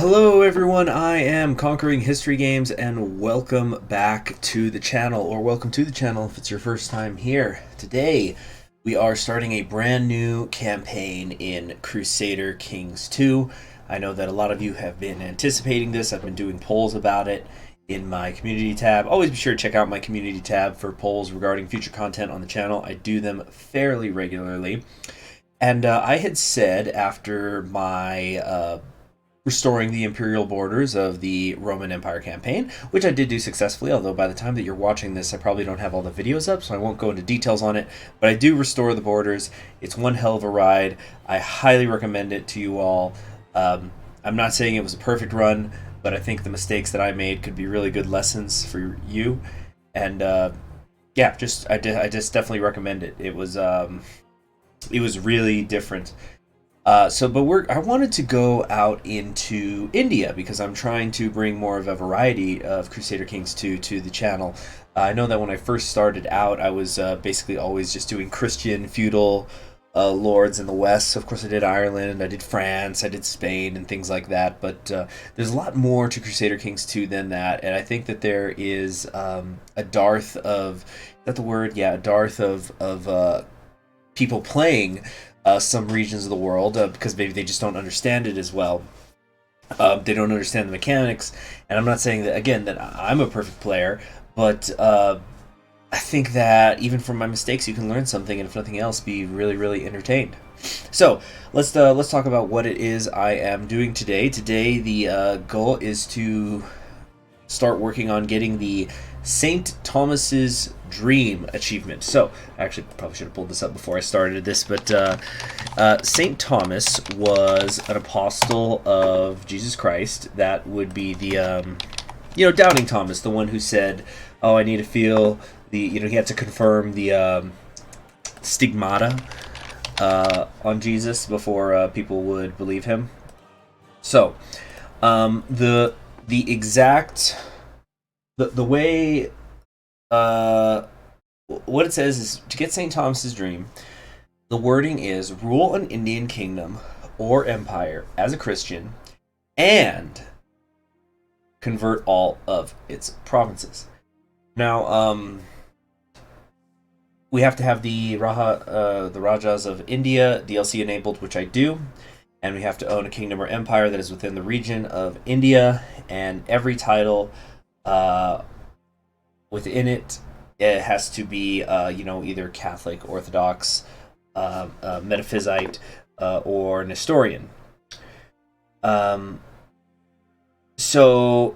Hello everyone, I am Conquering History Games and welcome back to the channel, or welcome to the channel if it's your first time here. Today we are starting a brand new campaign in Crusader Kings 2. I know that a lot of you have been anticipating this. I've been doing polls about it in my community tab. Always be sure to check out my community tab for polls regarding future content on the channel. I do them fairly regularly. And I had said after my restoring the imperial borders of the Roman Empire campaign, which I did do successfully, although by the time that you're watching this I probably don't have all the videos up, so I won't go into details on it, but I do restore the borders. It's one hell of a ride. I highly recommend it to you all. I'm not saying it was a perfect run, but I think the mistakes that I made could be really good lessons for you, and yeah, I just definitely recommend it. It was really different. But I wanted to go out into India because I'm trying to bring more of a variety of Crusader Kings 2 to the channel. I know that when I first started out, I was basically always just doing Christian feudal lords in the West. Of course, I did Ireland, I did France, I did Spain, and things like that. But there's a lot more to Crusader Kings 2 than that, and I think that there is a dearth of, is that the word? Yeah, a dearth of people playing some regions of the world because maybe they just don't understand it as well. They don't understand the mechanics, and I'm not saying that again that I'm a perfect player, but I think that even from my mistakes you can learn something, and if nothing else, be really entertained. So let's talk about what it is I am doing today. Today the goal is to start working on getting the St. Thomas's Dream achievement. So, I actually probably should have pulled this up before I started this, but St. Thomas was an apostle of Jesus Christ. That would be the, Doubting Thomas, the one who said, oh, I need to feel the, he had to confirm the stigmata on Jesus before people would believe him. So, the exact the way what it says is to get St. Thomas's Dream, the wording is rule an Indian kingdom or empire as a Christian and convert all of its provinces. Now, we have to have the Rajas of India DLC enabled, which I do, and we have to own a kingdom or empire that is within the region of India, and every title within it has to be either Catholic, Orthodox, Metaphysite, or Nestorian. So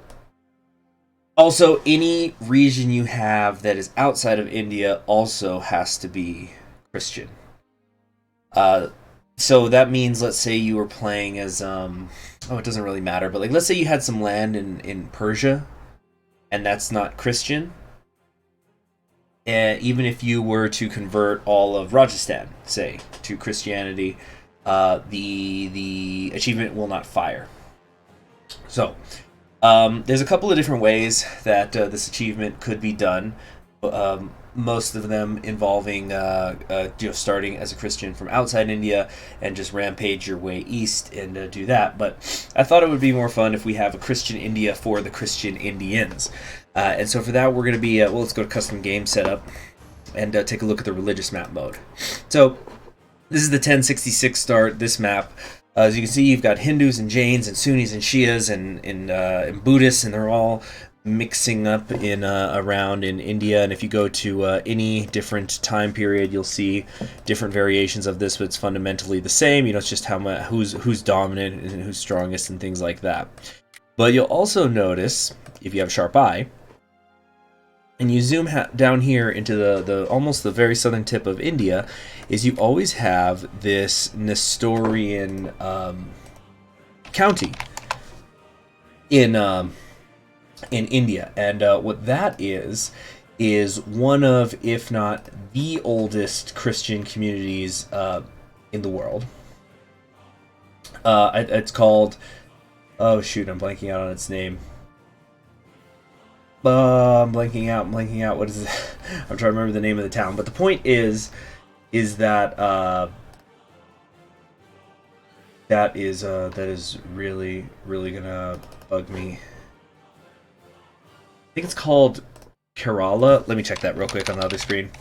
also any region you have that is outside of India also has to be Christian. So that means, let's say you were playing as it doesn't really matter, but let's say you had some land in Persia and that's not Christian. Even if you were to convert all of Rajasthan, say, to Christianity, the achievement will not fire. So, there's a couple of different ways that this achievement could be done. Most of them involving starting as a Christian from outside India and just rampage your way east and do that. But I thought it would be more fun if we have a Christian India for the Christian Indians. And so for that, we're going to be, let's go to custom game setup and take a look at the religious map mode. So this is the 1066 start, this map. As you can see, you've got Hindus and Jains and Sunnis and Shias and Buddhists, and they're all mixing up around in India. And if you go to any different time period, you'll see different variations of this, but it's fundamentally the same. It's just who's dominant and who's strongest and things like that. But you'll also notice, if you have a sharp eye, and you zoom down here into the almost the very southern tip of India, is you always have this Nestorian county in India, and what that is one of, if not the oldest Christian communities in the world. It's called, oh shoot, I'm blanking out on its name. I'm blanking out. What is it? I'm trying to remember the name of the town. But the point is that That is really really gonna bug me. I think it's called Kerala. Let me check that real quick on the other screen.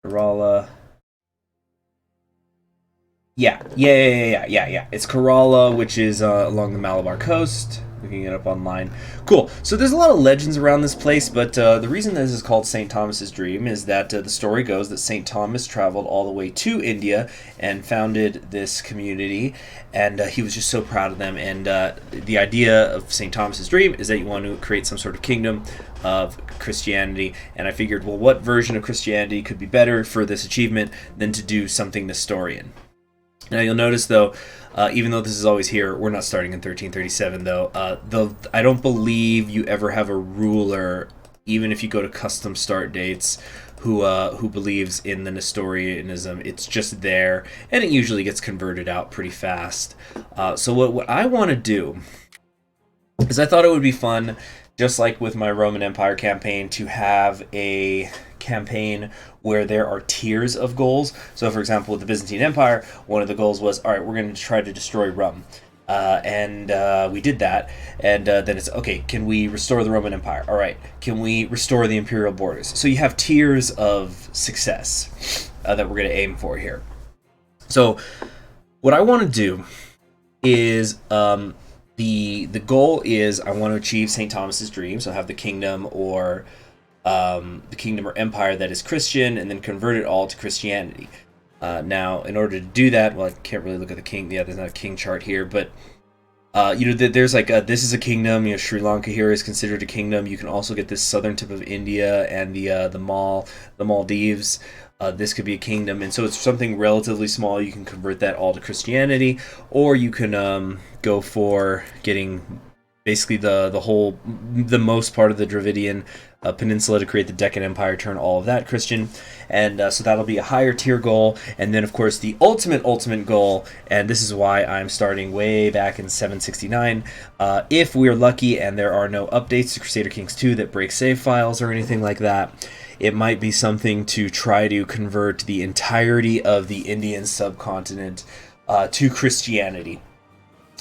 Kerala. Yeah. It's Kerala, which is along the Malabar coast. Looking it up online. Cool. So there's a lot of legends around this place, but the reason this is called St. Thomas's Dream is that the story goes that St. Thomas traveled all the way to India and founded this community, and he was just so proud of them. And the idea of St. Thomas's Dream is that you want to create some sort of kingdom of Christianity, and I figured, well, what version of Christianity could be better for this achievement than to do something Nestorian? Now you'll notice, though, even though this is always here, we're not starting in 1337, though. I don't believe you ever have a ruler, even if you go to custom start dates, who believes in the Nestorianism. It's just there, and it usually gets converted out pretty fast. So what I want to do is I thought it would be fun, just like with my Roman Empire campaign, to have a campaign where there are tiers of goals. So, for example, with the Byzantine Empire, one of the goals was, all right, we're going to try to destroy Rome. And we did that. And then it's, okay, can we restore the Roman Empire? All right, can we restore the imperial borders? So you have tiers of success that we're going to aim for here. So what I want to do is... The goal is I want to achieve St. Thomas's Dream, so have the kingdom or empire that is Christian, and then convert it all to Christianity. Now, in order to do that, well, I can't really look at the king. Yeah, there's not a king chart here, but there's like this is a kingdom. Sri Lanka here is considered a kingdom. You can also get this southern tip of India and the Maldives. This could be a kingdom, and so it's something relatively small. You can convert that all to Christianity, or you can go for getting basically the most part of the Dravidian peninsula to create the Deccan Empire, turn all of that Christian, and so that'll be a higher tier goal. And then, of course, the ultimate goal, and this is why I'm starting way back in 769. If we're lucky and there are no updates to Crusader Kings 2 that break save files or anything like that, it might be something to try to convert the entirety of the Indian subcontinent to Christianity.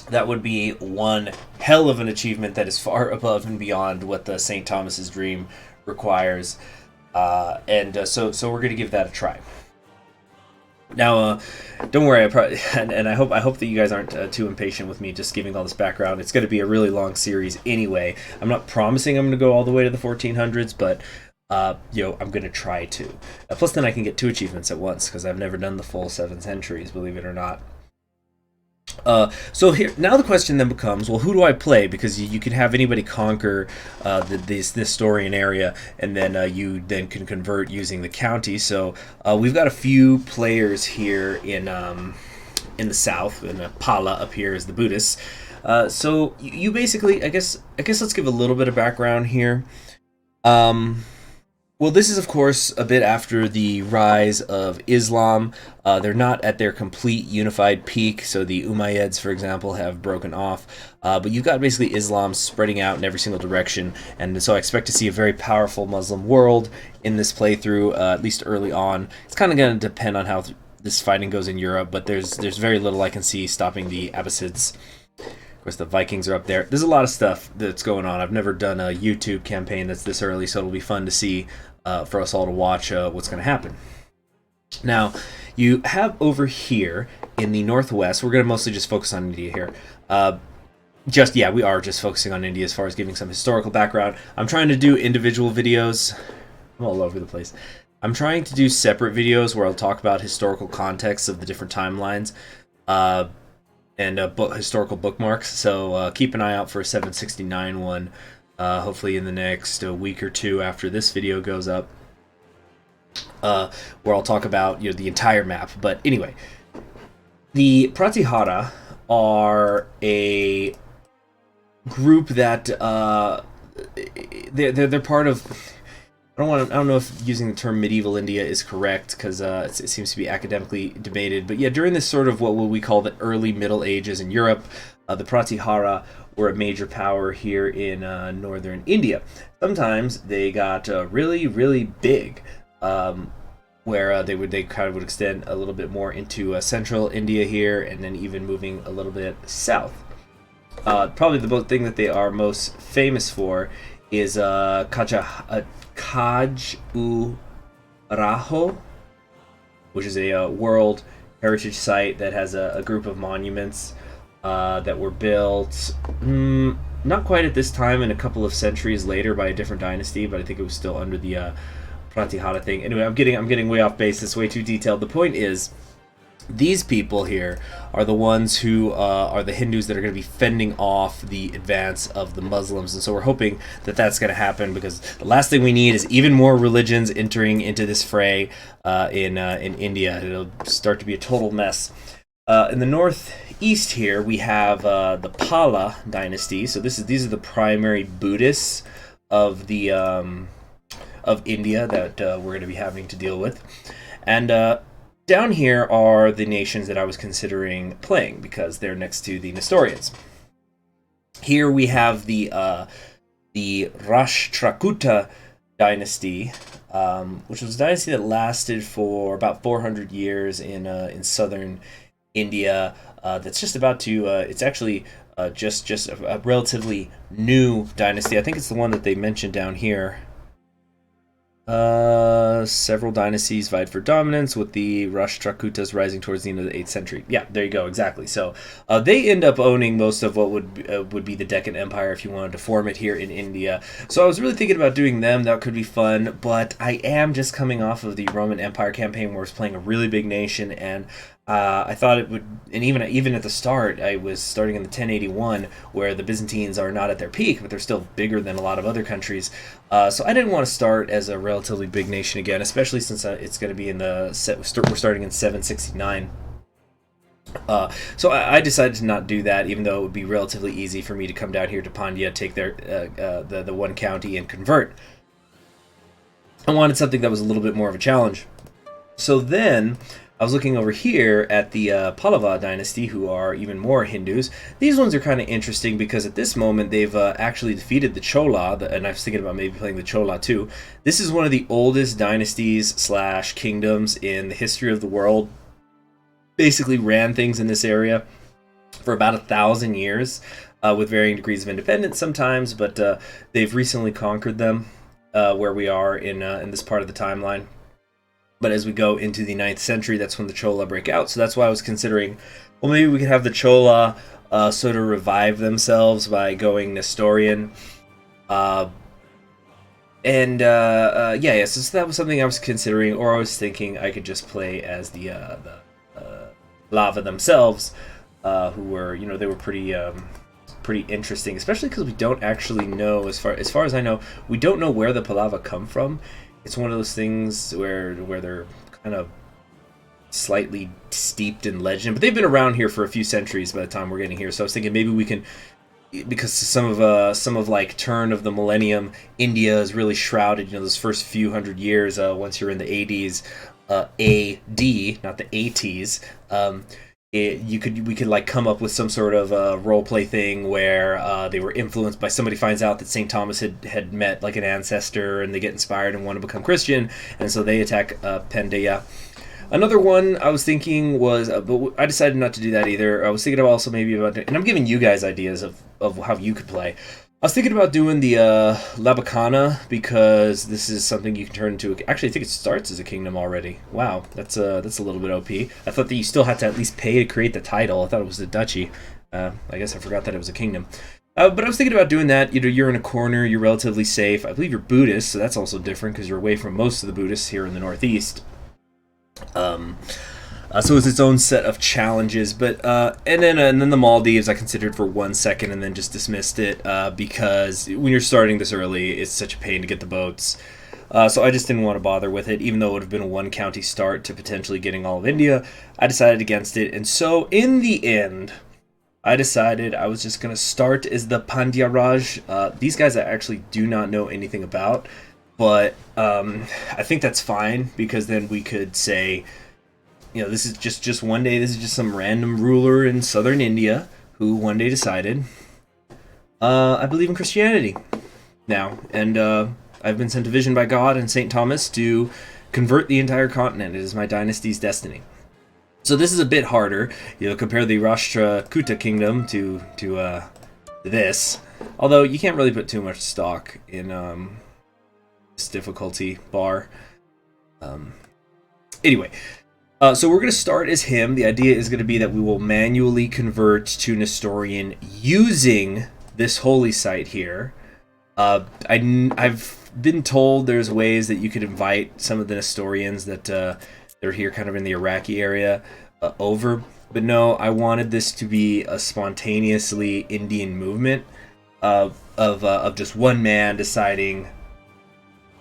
That would be one hell of an achievement that is far above and beyond what the St. Thomas's Dream requires. So we're going to give that a try. Now, don't worry, I hope that you guys aren't too impatient with me just giving all this background. It's going to be a really long series anyway. I'm not promising I'm going to go all the way to the 1400s, but I'm going to try to. Plus, then I can get 2 achievements at once, because I've never done the full 7 centuries, believe it or not. So here now the question then becomes, well, who do I play? Because you can have anybody conquer this Nestorian area, and then you then can convert using the county. So we've got a few players here in the south, and Pala up here is the Buddhists. So you basically, I guess let's give a little bit of background here. Well, this is, of course, a bit after the rise of Islam. They're not at their complete unified peak, so the Umayyads, for example, have broken off. But you've got basically Islam spreading out in every single direction, and so I expect to see a very powerful Muslim world in this playthrough, at least early on. It's kind of going to depend on how this fighting goes in Europe, but there's very little I can see stopping the Abbasids. Of course, the Vikings are up there. There's a lot of stuff that's going on. I've never done a YouTube campaign that's this early, so it'll be fun to see for us all to watch what's going to happen. Now, you have over here in the northwest, we're going to mostly just focus on India here. We are just focusing on India as far as giving some historical background. I'm trying to do individual videos. I'm all over the place. I'm trying to do separate videos where I'll talk about historical context of the different timelines. And historical bookmarks, so keep an eye out for a 769 one, hopefully in the next week or 2 after this video goes up, where I'll talk about the entire map. But anyway, the Pratyahara are a group that they're part of. I don't know if using the term medieval India is correct, because it seems to be academically debated. But yeah, during this sort of what we call the early Middle Ages in Europe, the Pratyahara were a major power here in northern India. Sometimes they got really, really big. where they kind of would extend a little bit more into central India here, and then even moving a little bit south. Probably the thing that they are most famous for is Khajuraho, which is a World Heritage Site that has a group of monuments that were built not quite at this time, and a couple of centuries later by a different dynasty, but I think it was still under the Pratyahara thing. Anyway, I'm getting way off base. It's way too detailed. The point is, these people here are the ones who are the Hindus that are going to be fending off the advance of the Muslims, and so we're hoping that that's going to happen, because the last thing we need is even more religions entering into this fray in India. It'll start to be a total mess. In the northeast here, we have the Pallavi Dynasty. So these are the primary Buddhists of the of India that we're going to be having to deal with, and down here are the nations that I was considering playing because they're next to the Nestorians. Here we have the Rashtrakuta Dynasty, which was a dynasty that lasted for about 400 years in southern India. That's just about to. It's actually just a relatively new dynasty. I think it's the one that they mentioned down here. Several dynasties vied for dominance, with the Rashtrakutas rising towards the end of the 8th century. Yeah, there you go, exactly. So they end up owning most of what would be the Deccan Empire if you wanted to form it here in India. So I was really thinking about doing them. That could be fun, but I am just coming off of the Roman Empire campaign where I was playing a really big nation, and I thought it would, and even at the start, I was starting in the 1081, where the Byzantines are not at their peak, but they're still bigger than a lot of other countries. So I didn't want to start as a relatively big nation again, especially since it's going to be in the we're starting in 769. So I decided to not do that, even though it would be relatively easy for me to come down here to Pandya, take their the one county, and convert. I wanted something that was a little bit more of a challenge. So then I was looking over here at the Pallavi Dynasty, who are even more Hindus. These ones are kind of interesting because at this moment they've actually defeated the Chola, and I was thinking about maybe playing the Chola too. This is one of the oldest dynasties / kingdoms in the history of the world. Basically ran things in this area for about 1,000 years, with varying degrees of independence sometimes, but they've recently conquered them where we are in this part of the timeline. But as we go into the 9th century, that's when the Chola break out. So that's why I was considering, well, maybe we could have the Chola sort of revive themselves by going Nestorian. So that was something I was considering, or I was thinking I could just play as the Lava themselves, who were, they were pretty interesting, especially because we don't actually know, as far as I know, we don't know where the Pallavi come from. It's one of those things where they're kind of slightly steeped in legend, but they've been around here for a few centuries by the time we're getting here. So I was thinking maybe we can, because some of like turn of the millennium, India is really shrouded. Those first few hundred years, once you're in the 80s, AD, not the 80s. We could like come up with some sort of role play thing where they were influenced by, somebody finds out that St. Thomas had met like an ancestor, and they get inspired and want to become Christian, and so they attack Pandya. Another one I was thinking was, but I decided not to do that either. I was thinking also maybe about, and I'm giving you guys ideas of how you could play. I was thinking about doing the Labakana, because this is something you can turn into. Actually, I think it starts as a kingdom already. Wow, that's a little bit OP. I thought that you still had to at least pay to create the title. I thought it was a duchy. I guess I forgot that it was a kingdom. But I was thinking about doing that. You're in a corner. You're relatively safe. I believe you're Buddhist, so that's also different because you're away from most of the Buddhists here in the Northeast. So it's its own set of challenges, but and then the Maldives I considered for 1 second and then just dismissed it because when you're starting this early, it's such a pain to get the boats. So I just didn't want to bother with it, even though it would have been a 1 county start to potentially getting all of India. I decided against it, and so in the end, I decided I was just going to start as the Pandya Raj. These guys I actually do not know anything about, but I think that's fine, because then we could say, this is just one day, this is just some random ruler in southern India who one day decided, I believe in Christianity now, and I've been sent a vision by God and St. Thomas to convert the entire continent. It is my dynasty's destiny. So this is a bit harder. Compare the Rashtrakuta kingdom to this. Although you can't really put too much stock in this difficulty bar. Anyway, so we're going to start as him. The idea is going to be that we will manually convert to Nestorian using this holy site here. I've been told there's ways that you could invite some of the Nestorians that they're here kind of in the Iraqi area over. But no, I wanted this to be a spontaneously Indian movement of just one man deciding,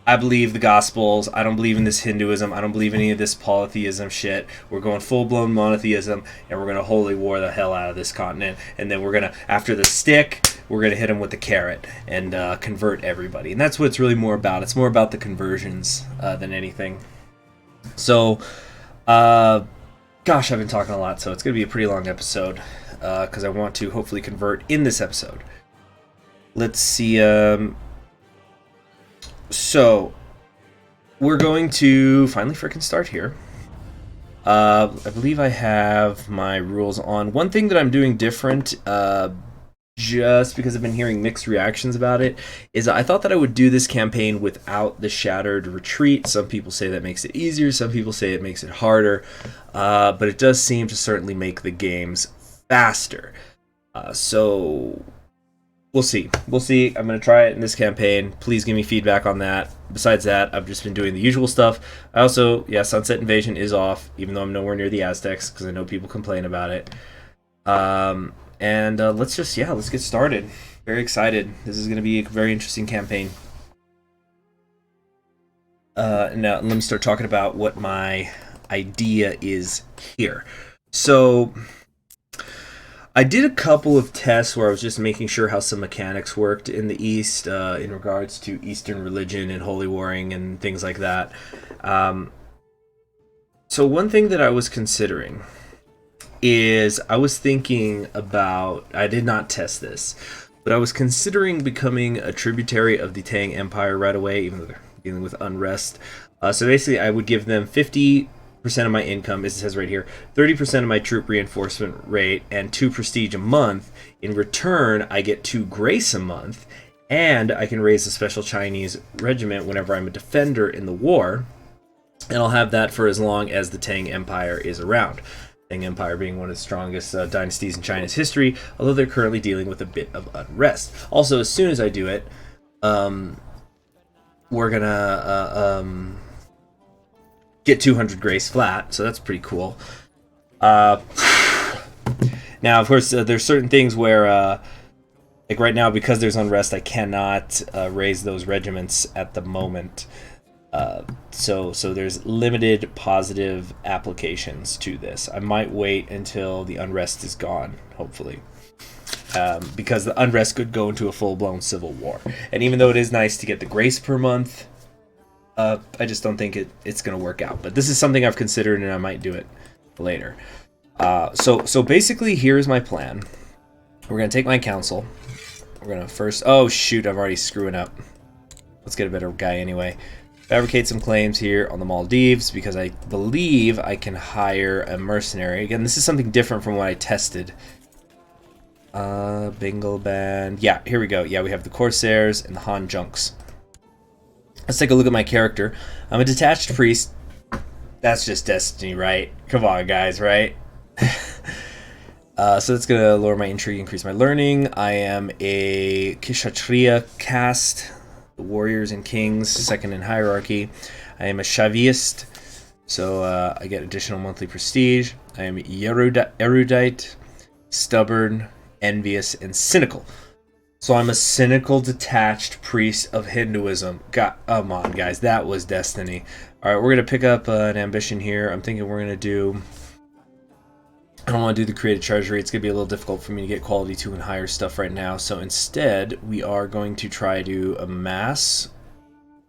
I believe the Gospels, I don't believe in this Hinduism, I don't believe any of this polytheism shit. We're going full-blown monotheism, and we're going to holy war the hell out of this continent. And then we're going to, after the stick, we're going to hit them with the carrot and convert everybody. And that's what it's really more about. It's more about the conversions than anything. So, gosh, I've been talking a lot, so it's going to be a pretty long episode because I want to hopefully convert in this episode. Let's see. So, we're going to finally frickin' start here. I believe I have my rules on. One thing that I'm doing different, just because I've been hearing mixed reactions about it, is I thought that I would do this campaign without the Shattered Retreat. Some people say that makes it easier, some people say it makes it harder, but it does seem to certainly make the games faster. So we'll see. We'll see. I'm going to try it in this campaign. Please give me feedback on that. Besides that, I've just been doing the usual stuff. I also, yeah, Sunset Invasion is off, even though I'm nowhere near the Aztecs, because I know people complain about it. And let's get started. Very excited. This is going to be a very interesting campaign. Now, let me start talking about what my idea is here. So, I did a couple of tests where I was just making sure how some mechanics worked in the East in regards to Eastern religion and holy warring and things like that. So one thing that I was considering is I was thinking about, I did not test this, but I was considering becoming a tributary of the Tang Empire right away, even though they're dealing with unrest. So basically I would give them 50% of my income, as it says right here, 30% of my troop reinforcement rate, and 2 prestige a month. In return, I get 2 grace a month, and I can raise a special Chinese regiment whenever I'm a defender in the war, and I'll have that for as long as the Tang Empire is around. Tang Empire being one of the strongest dynasties in China's history, although they're currently dealing with a bit of unrest. Also, as soon as I do it, we're gonna get 200 grace flat, so that's pretty cool. Now, of course, there's certain things where, like right now, because there's unrest, I cannot raise those regiments at the moment. So there's limited positive applications to this. I might wait until the unrest is gone, hopefully. Because the unrest could go into a full-blown civil war. And even though it is nice to get the grace per month, I just don't think it's going to work out. But this is something I've considered, and I might do it later. So basically, here's my plan. We're going to take my council. We're going to first... Oh, shoot, I'm already screwing up. Let's get a better guy anyway. Fabricate some claims here on the Maldives, because I believe I can hire a mercenary. Again, this is something different from what I tested. Bengal Band. Yeah, here we go. Yeah, we have the Corsairs and the Han Junks. Let's take a look at my character. I'm a detached priest. That's just destiny, right? Come on, guys, right? So that's going to lower my intrigue, increase my learning. I am a Kshatriya caste, the warriors and kings, second in hierarchy. I am a Shaivist, so I get additional monthly prestige. I am erudite, stubborn, envious, and cynical. So I'm a cynical, detached priest of Hinduism. God, come on, guys. That was destiny. All right, we're going to pick up an ambition here. I'm thinking we're going to do... I don't want to do the created treasury. It's going to be a little difficult for me to get quality 2 and higher stuff right now. So instead, we are going to try to amass...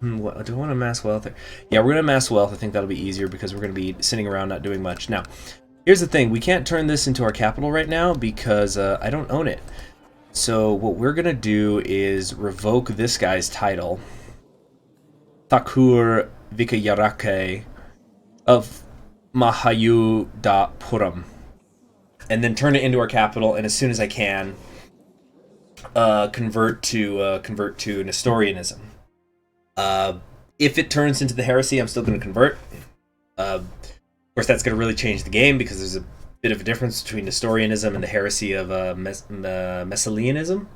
What, do I want to amass wealth? Yeah, we're going to amass wealth. I think that'll be easier because we're going to be sitting around not doing much. Now, here's the thing. We can't turn this into our capital right now because I don't own it. So what we're going to do is revoke this guy's title. Thakur Vikayarake of Mahayudapuram, and then turn it into our capital. And as soon as I can, convert to Nestorianism. If it turns into the heresy, I'm still going to convert. Of course, that's going to really change the game because there's a bit of a difference between Nestorianism and the heresy of Messalianism.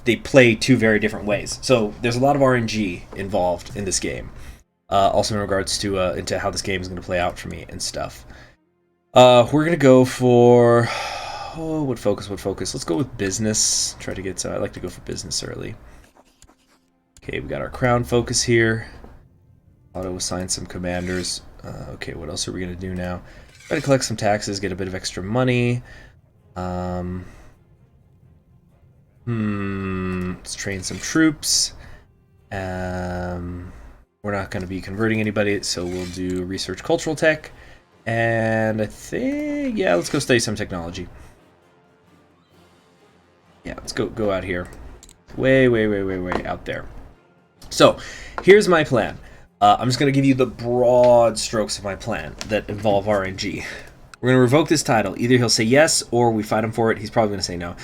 They play two very different ways. So there's a lot of RNG involved in this game. Also in regards to into how this game is going to play out for me and stuff. We're going to go for what focus? Let's go with business. Try to get. I like to go for business early. Okay, we got our crown focus here. Auto assign some commanders. Okay, what else are we going to do now? Try to collect some taxes, get a bit of extra money. Let's train some troops. We're not going to be converting anybody, so we'll do research cultural tech. And I think, yeah, let's go study some technology. Yeah, let's go out here. Way out there. So, here's my plan. I'm just going to give you the broad strokes of my plan that involve RNG. We're going to revoke this title. Either he'll say yes, or we fight him for it. He's probably going to say no.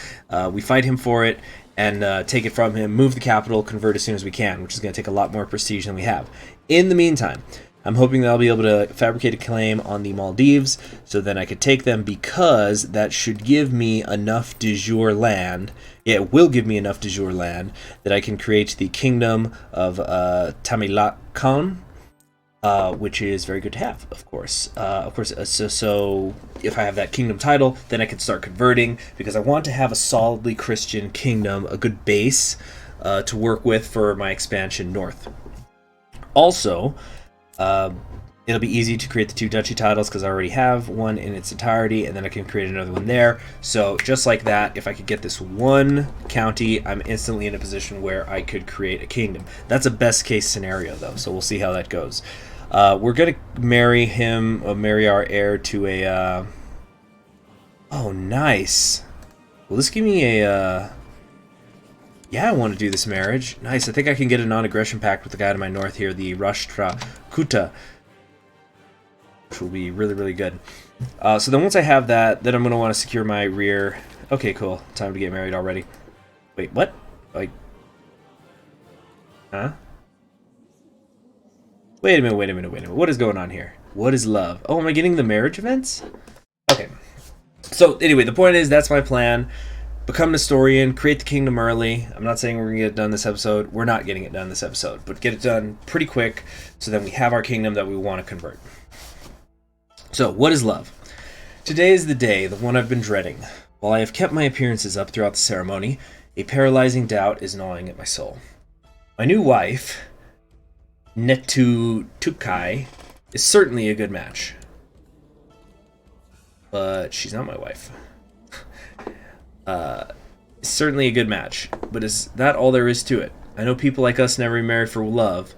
We fight him for it and take it from him, move the capital, convert as soon as we can, which is going to take a lot more prestige than we have. In the meantime, I'm hoping that I'll be able to fabricate a claim on the Maldives, so then I could take them, because that should give me enough de jure land. It will give me enough de jure land that I can create the kingdom of Tamilakan, which is very good to have, of course. So if I have that kingdom title, then I can start converting, because I want to have a solidly Christian kingdom, a good base to work with for my expansion north. Also, it'll be easy to create the two duchy titles because I already have one in its entirety, and then I can create another one there. So just like that, if I could get this one county, I'm instantly in a position where I could create a kingdom. That's a best case scenario, though, so we'll see how that goes. We're going to marry our heir to a... Oh, nice. Will this give me a... Yeah, I want to do this marriage. Nice. I think I can get a non-aggression pact with the guy to my north here, the Rashtra Kuta, which will be really good. So then once I have that, then I'm going to want to secure my rear. Okay, cool. Time to get married already. Wait, what? Like... Huh? Wait a minute. What is going on here? What is love? Oh, am I getting the marriage events? Okay. So, anyway, the point is, that's my plan. Become Nestorian, create the kingdom early. I'm not saying we're going to get it done this episode. We're not getting it done this episode, but get it done pretty quick so then we have our kingdom that we want to convert. So, what is love? Today is the day, the one I've been dreading. While I have kept my appearances up throughout the ceremony, a paralyzing doubt is gnawing at my soul. My new wife, Netu Tukai, is certainly a good match. But she's not my wife. Certainly a good match, but is that all there is to it? I know people like us never marry for love,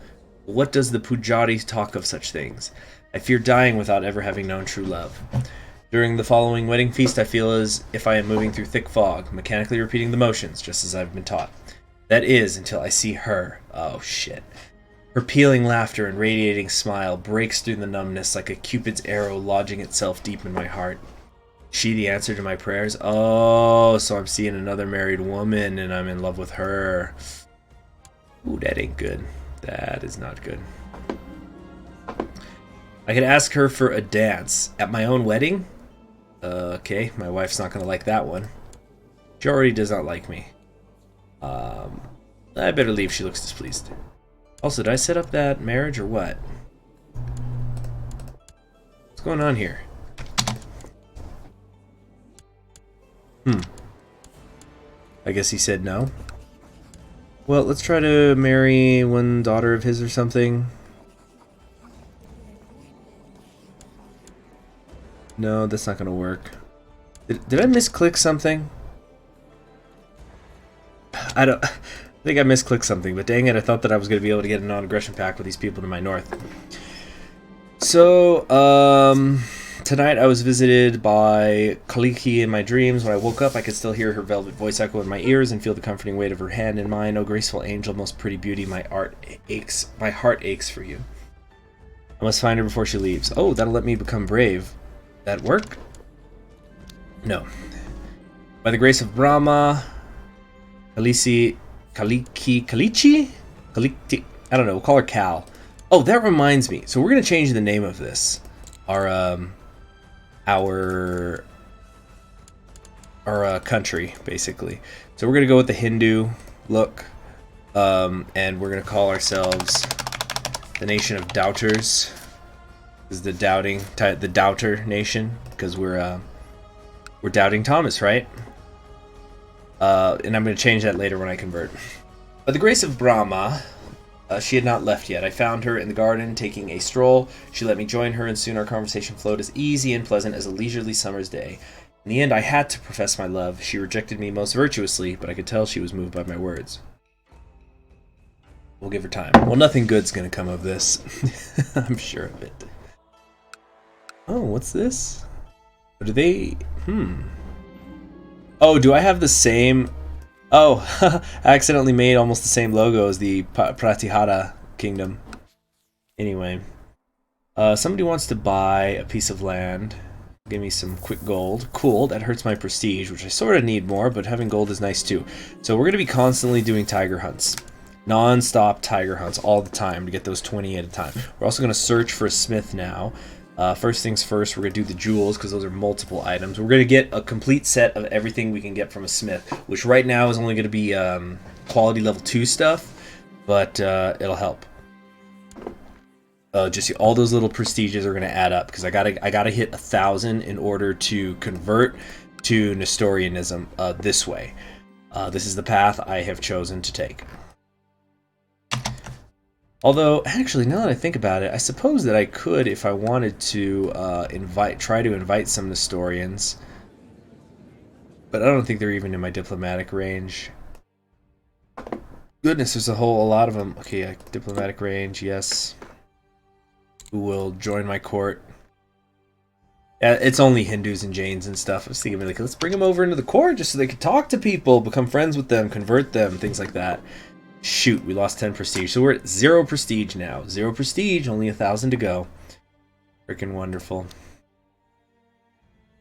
but what does the Pujari talk of such things? I fear dying without ever having known true love. During the following wedding feast, I feel as if I am moving through thick fog, mechanically repeating the motions, just as I've been taught. That is, until I see her. Oh, shit. Her pealing laughter and radiating smile breaks through the numbness like a Cupid's arrow lodging itself deep in my heart. She the answer to my prayers? Oh, so I'm seeing another married woman and I'm in love with her. Ooh, that ain't good. That is not good. I could ask her for a dance at my own wedding? Okay, my wife's not gonna like that one. She already does not like me. I better leave, she looks displeased. Also, did I set up that marriage or what? What's going on here? I guess he said no. Well, let's try to marry one daughter of his or something. No, that's not gonna work. Did I misclick something? I think I misclicked something, but dang it, I thought that I was gonna be able to get a non-aggression pact with these people to my north. So, Tonight I was visited by Kaliki in my dreams. When I woke up, I could still hear her velvet voice echo in my ears and feel the comforting weight of her hand in mine. Oh, graceful angel, most pretty beauty, my heart aches for you. I must find her before she leaves. Oh, that'll let me become brave. That work? No. By the grace of Brahma, Kaliki, I don't know, we'll call her Cal. Oh, that reminds me. So we're going to change the name of this. Our country, basically. So we're going to go with the Hindu look. And we're going to call ourselves the Nation of Doubters. This is the Doubter Nation, because we're doubting Thomas, right? And I'm going to change that later when I convert. By the grace of Brahma, she had not left yet. I found her in the garden taking a stroll. She let me join her, and soon our conversation flowed as easy and pleasant as a leisurely summer's day. In the end, I had to profess my love. She rejected me most virtuously, but I could tell she was moved by my words. We'll give her time. Well, nothing good's going to come of this. I'm sure of it. Oh, what's this? Do they... Oh, do I have the same... Oh, I accidentally made almost the same logo as the Pratyahara kingdom. Anyway. Somebody wants to buy a piece of land. Give me some quick gold. Cool, that hurts my prestige, which I sort of need more, but having gold is nice too. So we're going to be constantly doing tiger hunts. Non-stop tiger hunts all the time to get those 20 at a time. We're also going to search for a smith now. First things first, we're going to do the jewels because those are multiple items. We're going to get a complete set of everything we can get from a smith, which right now is only going to be quality level 2 stuff, but it'll help. Just all those little prestiges are going to add up because I gotta hit 1,000 in order to convert to Nestorianism this way. This is the path I have chosen to take. Although, actually, now that I think about it, I suppose that I could, if I wanted to, try to invite some Nestorians. But I don't think they're even in my diplomatic range. Goodness, there's a lot of them. Okay, diplomatic range, yes. Who will join my court? It's only Hindus and Jains and stuff. I was thinking, like, let's bring them over into the court just so they could talk to people, become friends with them, convert them, things like that. Shoot, we lost 10 prestige. So we're at 0 prestige now. 0 prestige, only 1,000 to go. Freaking wonderful.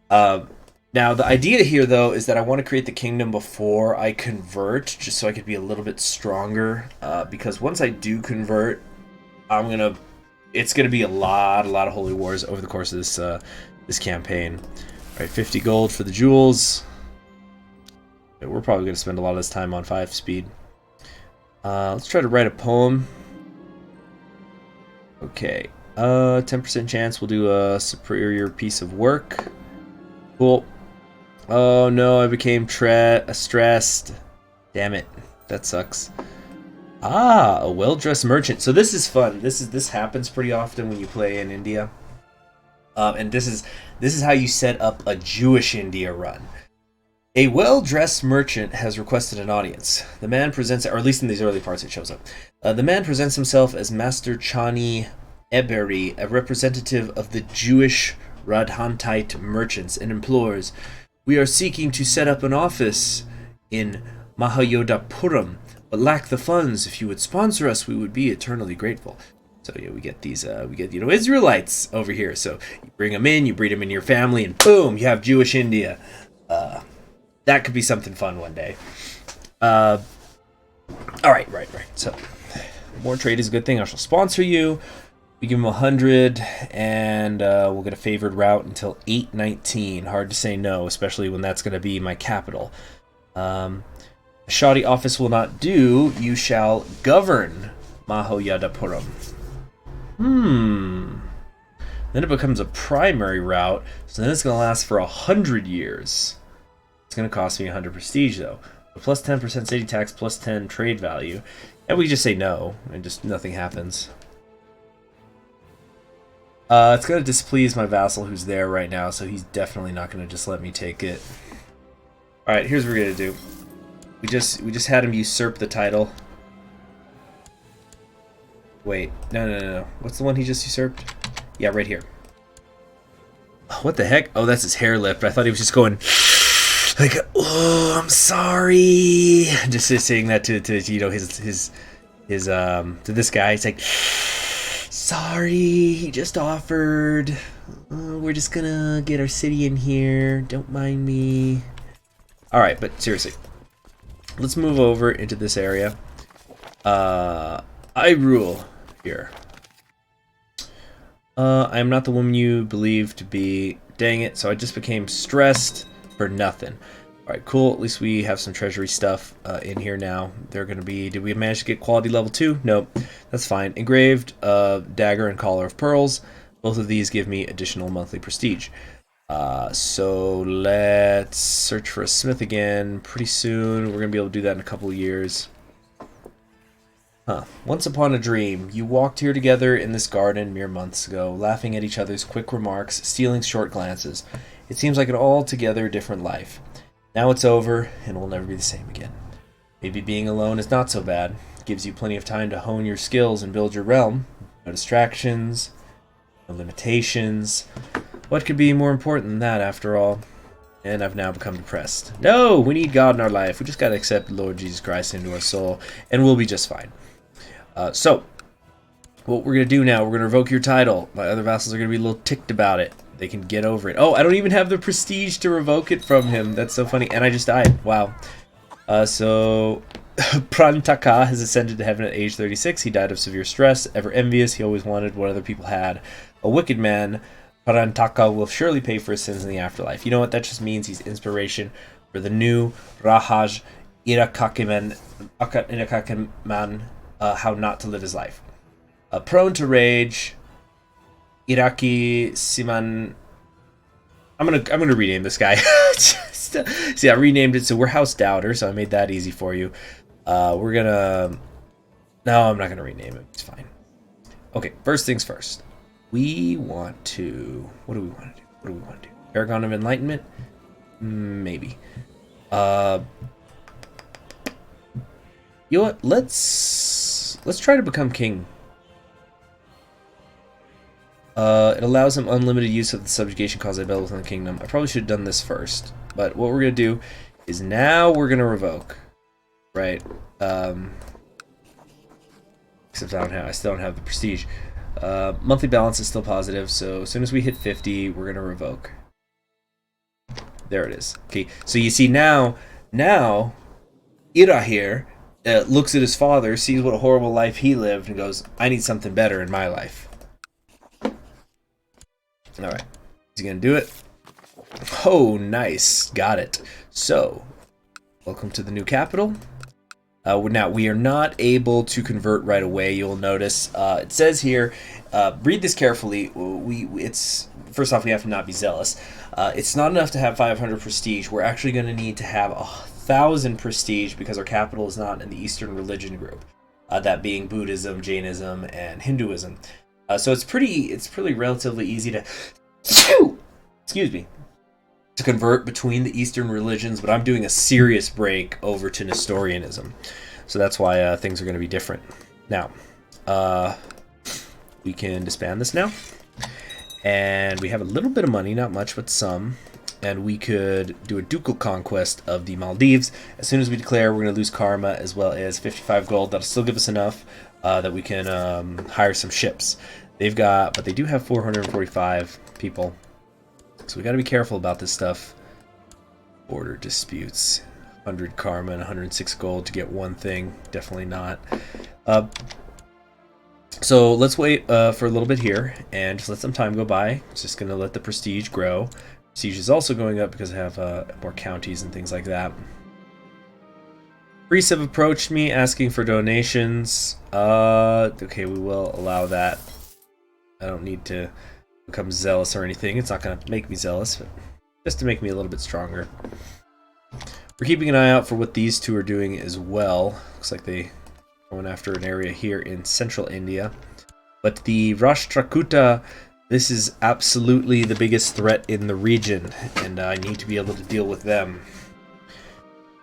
Now, the idea here, though, is that I want to create the kingdom before I convert, just so I could be a little bit stronger. Because once I do convert, it's gonna be a lot of holy wars over the course of this campaign. All right, 50 gold for the jewels. We're probably gonna spend a lot of this time on 5 speed. Let's try to write a poem. Okay, 10% chance we'll do a superior piece of work. Cool. Oh no, I became stressed. Damn it, that sucks. Ah, a well-dressed merchant. So this is fun. This happens pretty often when you play in India. And this is how you set up a Jewish India run. A well-dressed merchant has requested an audience. The man presents, or at least in these early parts it shows up. The man presents himself as Master Chani Eberi, a representative of the Jewish Radhantite merchants, and implores, "We are seeking to set up an office in Mahayodapuram, but lack the funds. If you would sponsor us, we would be eternally grateful." So yeah, we get these, Israelites over here. So you bring them in, you breed them in your family, and boom, you have Jewish India. That could be something fun one day. All right. So more trade is a good thing. I shall sponsor you. We give them 100, and we'll get a favored route until 819. Hard to say no, especially when that's going to be my capital. A shoddy office will not do. You shall govern Mahoyadapuram. Then it becomes a primary route, so then it's going to last for 100 years. It's going to cost me 100 prestige, though. Plus 10% city tax, plus 10 trade value. And we just say no, and just nothing happens. It's going to displease my vassal who's there right now, so he's definitely not going to just let me take it. Alright, here's what we're going to do. We just had him usurp the title. Wait, no. What's the one he just usurped? Yeah, right here. What the heck? Oh, that's his hair lip. I thought he was just going like, oh, I'm sorry. Just saying that to you know his to this guy. He's like, sorry, he just offered. We're just gonna get our city in here. Don't mind me. All right, but seriously, let's move over into this area. I rule here. I am not the woman you believe to be. Dang it, so I just became stressed for nothing. Alright, cool. At least we have some treasury stuff in here now. They're going to be... Did we manage to get quality level 2? Nope. That's fine. Engraved dagger and collar of pearls. Both of these give me additional monthly prestige. So let's search for a smith again pretty soon. We're going to be able to do that in a couple of years. Huh. Once upon a dream, you walked here together in this garden mere months ago, laughing at each other's quick remarks, stealing short glances. It seems like an altogether different life. Now it's over, and it will never be the same again. Maybe being alone is not so bad. It gives you plenty of time to hone your skills and build your realm. No distractions, no limitations. What could be more important than that, after all? And I've now become depressed. No, we need God in our life. We just got to accept the Lord Jesus Christ into our soul, and we'll be just fine. So, what we're going to do now, we're going to revoke your title. My other vassals are going to be a little ticked about it. They can get over it. Oh, I don't even have the prestige to revoke it from him. That's so funny. And I just died. Wow. So, Pratyahara has ascended to heaven at age 36. He died of severe stress. Ever envious, he always wanted what other people had. A wicked man, Pratyahara will surely pay for his sins in the afterlife. You know what? That just means he's inspiration for the new Rahaj Irakakiman, how not to live his life. Prone to rage, Iraki Siman. I'm gonna rename this guy. See, I renamed it, so we're House Doubter, so I made that easy for you. We're gonna. No, I'm not gonna rename it. It's fine. Okay, first things first. We want to. What do we want to do? What do we want to do? Paragon of Enlightenment? Maybe. You know what? Let's try to become king. It allows him unlimited use of the subjugation caused by battle within the kingdom. I probably should have done this first, but what we're gonna do is now we're gonna revoke, right? Except I still don't have the prestige. Monthly balance is still positive, so as soon as we hit 50, we're gonna revoke. There it is. Okay, so you see now Ira here looks at his father, sees what a horrible life he lived, and goes, I need something better in my life. Alright. Is he going to do it? Oh, nice. Got it. So, welcome to the new capital. Now, we are not able to convert right away, you'll notice. It says here, read this carefully. It's first off, we have to not be zealous. It's not enough to have 500 prestige. We're actually going to need to have 1,000 prestige because our capital is not in the Eastern religion group. That being Buddhism, Jainism, and Hinduism. So it's pretty relatively easy to, excuse me, to convert between the Eastern religions, but I'm doing a serious break over to Nestorianism. So that's why things are going to be different. Now, we can disband this now. And we have a little bit of money, not much, but some. And we could do a ducal conquest of the Maldives. As soon as we declare, we're going to lose karma as well as 55 gold. That'll still give us enough that we can hire some ships. But they do have 445 people. So we got to be careful about this stuff. Border disputes. 100 karma and 106 gold to get one thing. Definitely not. So let's wait for a little bit here and just let some time go by. It's just going to let the prestige grow. Prestige is also going up because I have more counties and things like that. Priests have approached me asking for donations. Okay, we will allow that. I don't need to become zealous or anything. It's not going to make me zealous, but just to make me a little bit stronger. We're keeping an eye out for what these two are doing as well. Looks like they going after an area here in central India. But the Rashtrakuta, this is absolutely the biggest threat in the region, and I need to be able to deal with them.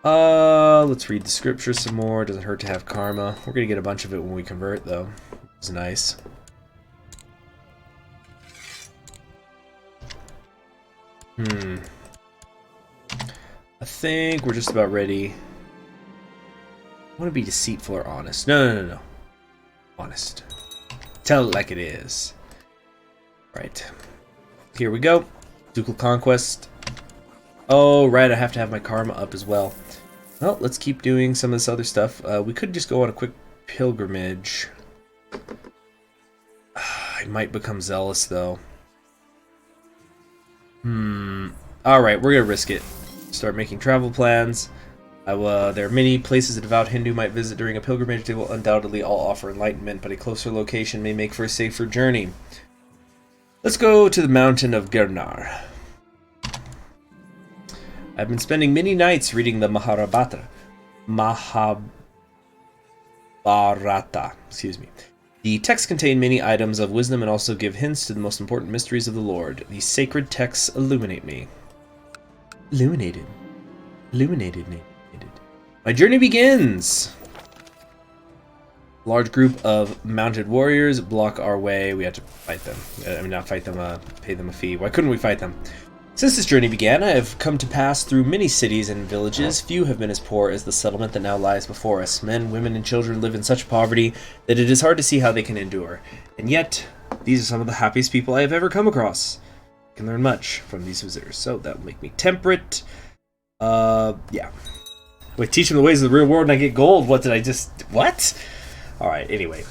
Let's read the scripture some more. Doesn't hurt to have karma. We're going to get a bunch of it when we convert, though. It's nice. I think we're just about ready. I want to be deceitful or honest. No. Honest. Tell it like it is. Right. Here we go. Ducal Conquest. Oh, right, I have to have my karma up as well. Well, let's keep doing some of this other stuff. We could just go on a quick pilgrimage. I might become zealous, though. Alright, we're gonna risk it. Start making travel plans. There are many places a devout Hindu might visit during a pilgrimage. They will undoubtedly all offer enlightenment, but a closer location may make for a safer journey. Let's go to the mountain of Girnar. I've been spending many nights reading the Mahabharata. Excuse me. The texts contain many items of wisdom and also give hints to the most important mysteries of the Lord. These sacred texts illuminate me. Illuminated. My journey begins! Large group of mounted warriors block our way. We have to fight them. I mean, not fight them, pay them a fee. Why couldn't we fight them? Since this journey began, I have come to pass through many cities and villages. Few have been as poor as the settlement that now lies before us. Men, women, and children live in such poverty that it is hard to see how they can endure. And yet, these are some of the happiest people I have ever come across. I can learn much from these visitors. So that will make me temperate. Yeah. Wait, teach them the ways of the real world and I get gold. What? Alright, anyway.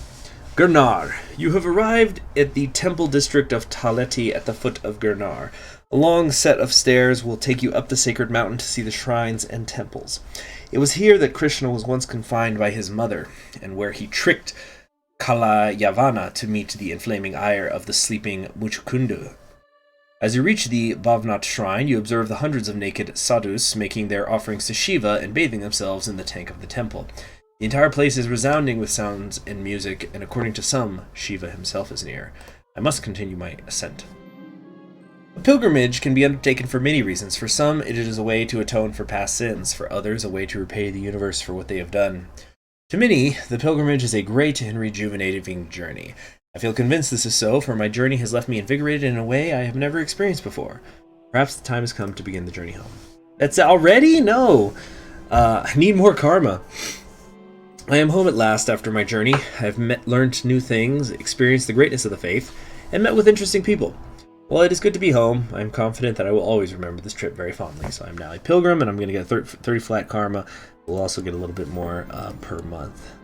Girnar. You have arrived at the temple district of Taleti at the foot of Girnar. A long set of stairs will take you up the sacred mountain to see the shrines and temples. It was here that Krishna was once confined by his mother, and where he tricked Kalayavana to meet the inflaming ire of the sleeping Muchukundu. As you reach the Bhavnath shrine, you observe the hundreds of naked sadhus making their offerings to Shiva and bathing themselves in the tank of the temple. The entire place is resounding with sounds and music, and according to some, Shiva himself is near. I must continue my ascent. A pilgrimage can be undertaken for many reasons. For some, it is a way to atone for past sins. For others, a way to repay the universe for what they have done. To many, the pilgrimage is a great and rejuvenating journey. I feel convinced this is so, for my journey has left me invigorated in a way I have never experienced before. Perhaps the time has come to begin the journey home. That's already? No! I need more karma. I am home at last after my journey. I have learned new things, experienced the greatness of the faith, and met with interesting people. While it is good to be home, I am confident that I will always remember this trip very fondly. So I'm now a pilgrim, and I'm going to get 30 flat karma. We'll also get a little bit more per month.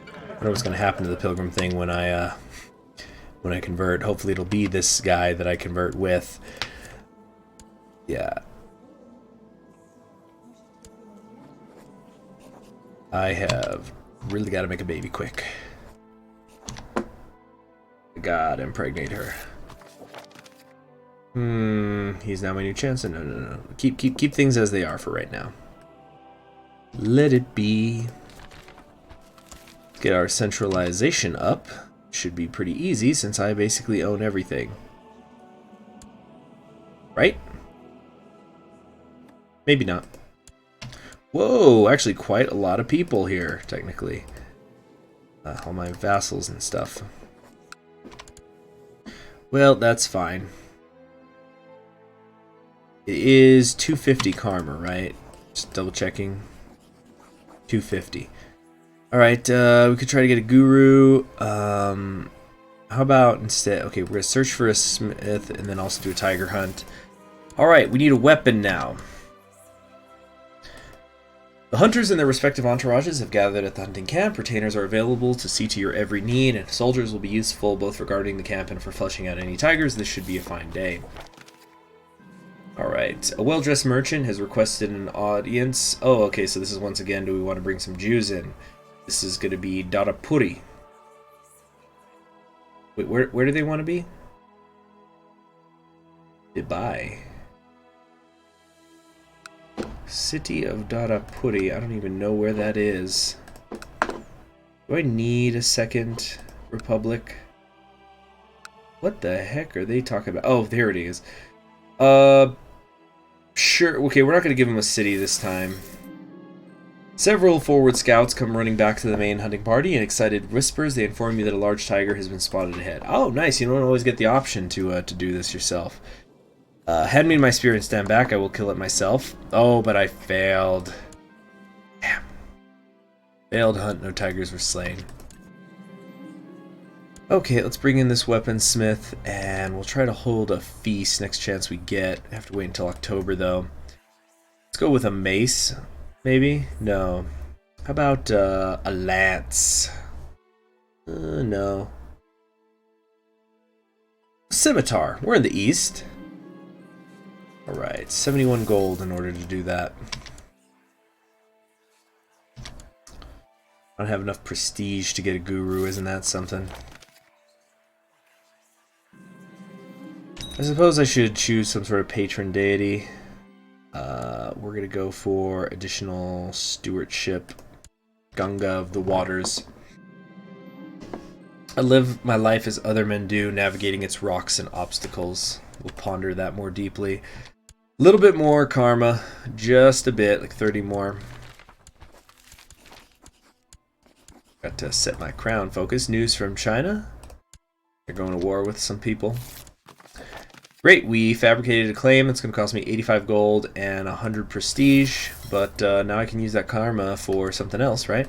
I wonder what's going to happen to the pilgrim thing when I convert. Hopefully it'll be this guy that I convert with. Yeah. I have really got to make a baby quick. God, impregnate her. He's now my new chance. No. Keep things as they are for right now. Let it be. Let's get our centralization up. Should be pretty easy since I basically own everything. Right? Maybe not. Whoa, actually quite a lot of people here, technically. All my vassals and stuff. Well, that's fine. It is 250 karma, right? Just double checking. 250. Alright, we could try to get a guru. How about instead... Okay, we're going to search for a smith and then also do a tiger hunt. Alright, we need a weapon now. The hunters and their respective entourages have gathered at the hunting camp. Retainers are available to see to your every need, and soldiers will be useful both for guarding the camp and for fleshing out any tigers. This should be a fine day. Alright, a well-dressed merchant has requested an audience. Oh, okay, so this is once again, do we want to bring some Jews in? This is going to be Dadapuri. Wait, where do they want to be? Dubai. City of Dadapuri. I don't even know where that is. Do I need a second republic? What the heck are they talking about? Oh, there it is. Sure. Okay, we're not going to give him a city this time. Several forward scouts come running back to the main hunting party. In excited whispers, they inform you that a large tiger has been spotted ahead. Oh, nice. You don't always get the option to do this yourself. Hand me my spear and stand back. I will kill it myself. Oh, but I failed. Damn. Failed hunt. No tigers were slain. Okay, let's bring in this weaponsmith, and we'll try to hold a feast next chance we get. I have to wait until October, though. Let's go with a mace, maybe? No. How about a lance? No. Scimitar. We're in the east. Alright, 71 gold in order to do that. I don't have enough prestige to get a guru, isn't that something? I suppose I should choose some sort of patron deity. We're going to go for additional stewardship. Ganga of the waters. I live my life as other men do, navigating its rocks and obstacles. We'll ponder that more deeply. A little bit more karma. Just a bit, like 30 more. Got to set my crown focus. News from China. They're going to war with some people. Great, we fabricated a claim. It's going to cost me 85 gold and 100 prestige, but now I can use that karma for something else, right?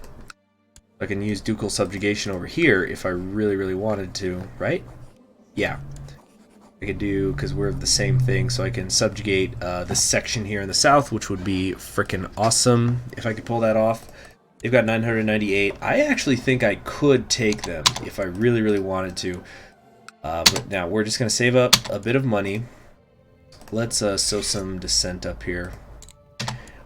I can use ducal subjugation over here if I really, really wanted to, right? Yeah. I could do, because we're the same thing, so I can subjugate this section here in the south, which would be freaking awesome if I could pull that off. They've got 998. I actually think I could take them if I really, really wanted to. But now we're just going to save up a bit of money. Let's sow some dissent up here.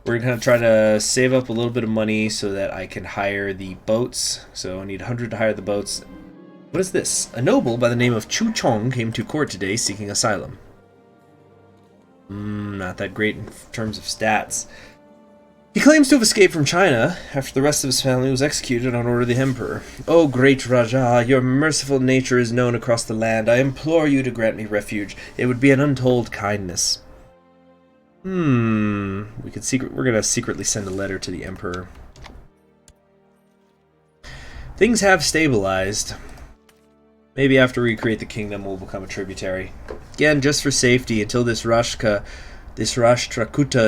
We're going to try to save up a little bit of money so that I can hire the boats. So I need 100 to hire the boats. What is this? A noble by the name of Chu Chong came to court today seeking asylum. Not that great in terms of stats. He claims to have escaped from China after the rest of his family was executed on order of the emperor. Oh, great Raja, your merciful nature is known across the land. I implore you to grant me refuge. It would be an untold kindness. We're gonna secretly send a letter to the emperor. Things have stabilized. Maybe after we create the kingdom, we'll become a tributary. Again, just for safety, until this Rashtrakuta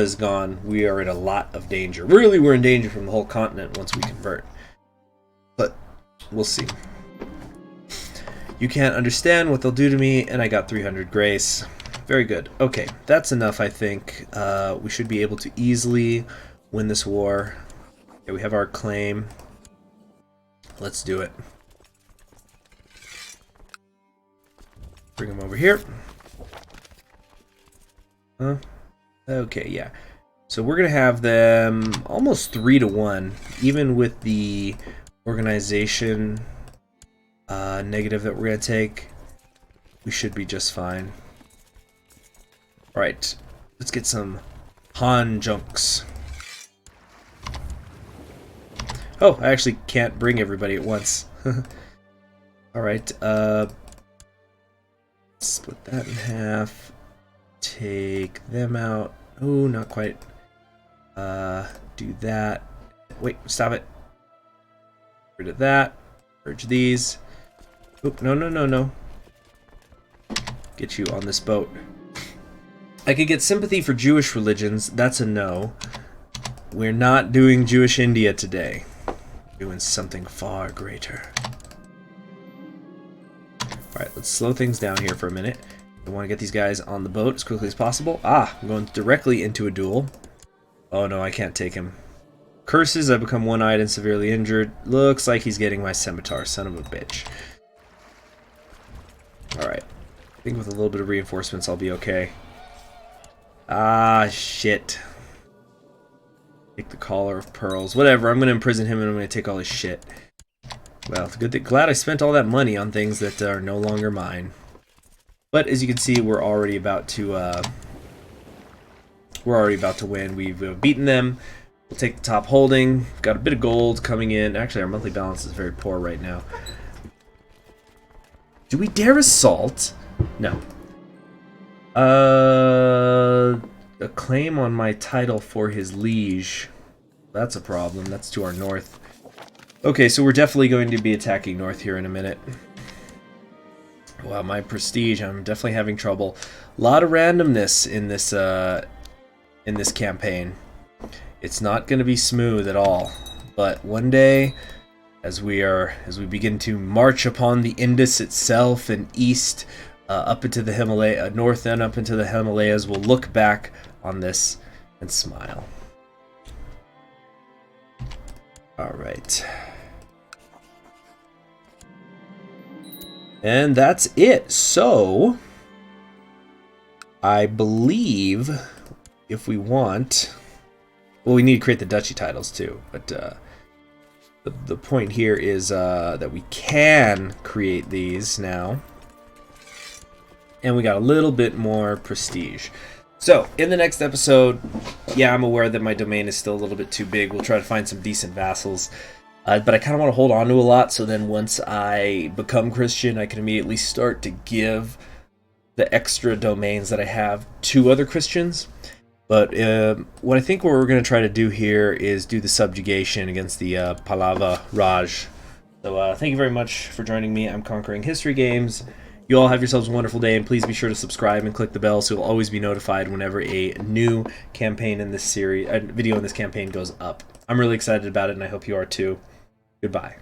is gone, we are in a lot of danger. Really, we're in danger from the whole continent once we convert. But we'll see. You can't understand what they'll do to me, and I got 300 grace. Very good. Okay, that's enough, I think. We should be able to easily win this war. Okay, we have our claim. Let's do it. Bring them over here. Okay, yeah. So we're going to have them almost 3-1, even with the organization negative that we're going to take. We should be just fine. Alright, let's get some Han junks. Oh, I actually can't bring everybody at once. Alright, split that in half. Take them out. Oh, not quite. Do that. Wait, stop it. Get rid of that. Purge these. Oh, no. Get you on this boat. I could get sympathy for Jewish religions. That's a no. We're not doing Jewish India today. We're doing something far greater. Alright, let's slow things down here for a minute. I want to get these guys on the boat as quickly as possible. Ah, I'm going directly into a duel. Oh no, I can't take him. Curses, I become one-eyed and severely injured. Looks like he's getting my scimitar, son of a bitch. Alright. I think with a little bit of reinforcements I'll be okay. Ah, shit. Take the collar of pearls. Whatever, I'm going to imprison him and I'm going to take all his shit. Well, it's a good thing. Glad I spent all that money on things that are no longer mine. But as you can see, we're already about to win. We've beaten them. We'll take the top holding. Got a bit of gold coming in. Actually, our monthly balance is very poor right now. Do we dare assault? No. A claim on my title for his liege. That's a problem. That's to our north. Okay, so we're definitely going to be attacking north here in a minute. Wow, my prestige, I'm definitely having trouble. A lot of randomness in this campaign. It's not going to be smooth at all. But one day, as we begin to march upon the Indus itself and east up into the Himalaya, north and up into the Himalayas, we'll look back on this and smile. All right. And that's it. So, I believe if we want... Well, we need to create the duchy titles too, but the point here is that we can create these now. And we got a little bit more prestige. So, in the next episode, yeah, I'm aware that my domain is still a little bit too big. We'll try to find some decent vassals. But I kind of want to hold on to a lot, so then once I become Christian, I can immediately start to give the extra domains that I have to other Christians. But what I think we're going to try to do here is do the subjugation against the Pallavi Raj. So thank you very much for joining me. I'm Conquering History Games. You all have yourselves a wonderful day, and please be sure to subscribe and click the bell so you'll always be notified whenever a new campaign in this series, video in this campaign goes up. I'm really excited about it, and I hope you are too. Goodbye.